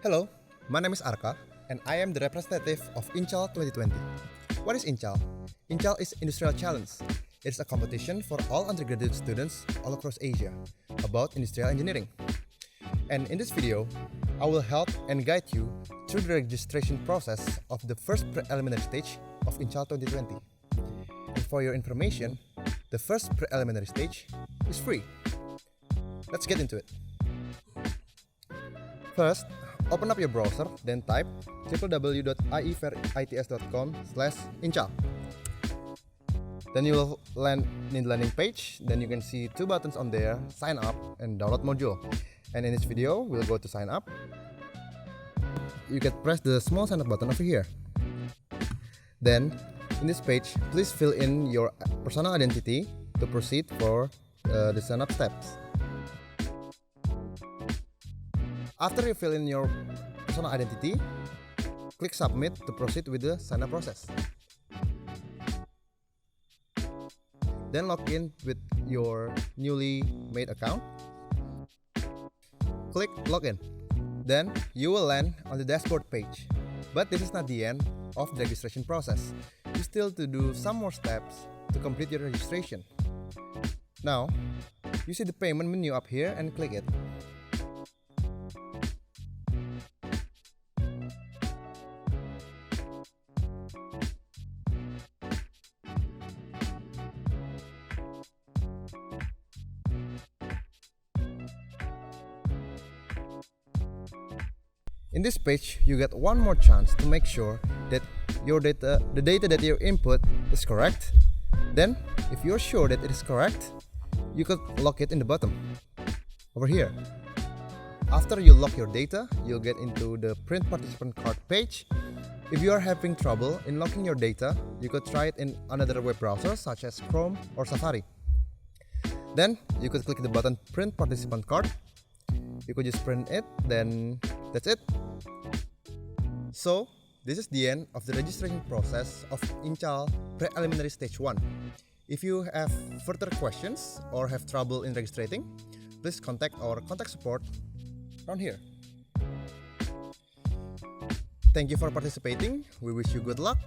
Hello, my name is Arka, and I am the representative of Inchall 2020. What is Inchall? Inchall is Industrial Challenge. It is a competition for all undergraduate students all across Asia about industrial engineering. And in this video, I will help and guide you through the registration process of the first preliminary stage of Inchall 2020. And for your information, the first preliminary stage is free. Let's get into it. First, open up your browser, then type www.ieverits.com/inchall. Then you will land in the landing page. Then you can see two buttons on there, sign up and download module. And in this video, we'll go to sign up. You can press the small sign up button over here. Then, in this page, please fill in your personal identity to proceed for the sign up steps. After you fill in your personal identity, click submit to proceed with the sign up process. Then log in with your newly made account. Click login. Then you will land on the dashboard page. But this is not the end of the registration process. You still to do some more steps to complete your registration. Now, you see the payment menu up here and click it. In this page, you get one more chance to make sure that the data that you input is correct. Then, if you're sure that it is correct, you could lock it in the bottom, over here. After you lock your data, you'll get into the print participant card page. If you are having trouble in locking your data, you could try it in another web browser such as Chrome or Safari. Then, you could click the button print participant card. You could just print it, then that's it. So, this is the end of the registration process of Inchall Preliminary Stage 1. If you have further questions or have trouble in registering, please contact our contact support down here. Thank you for participating. We wish you good luck,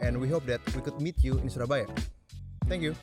and we hope that we could meet you in Surabaya. Thank you.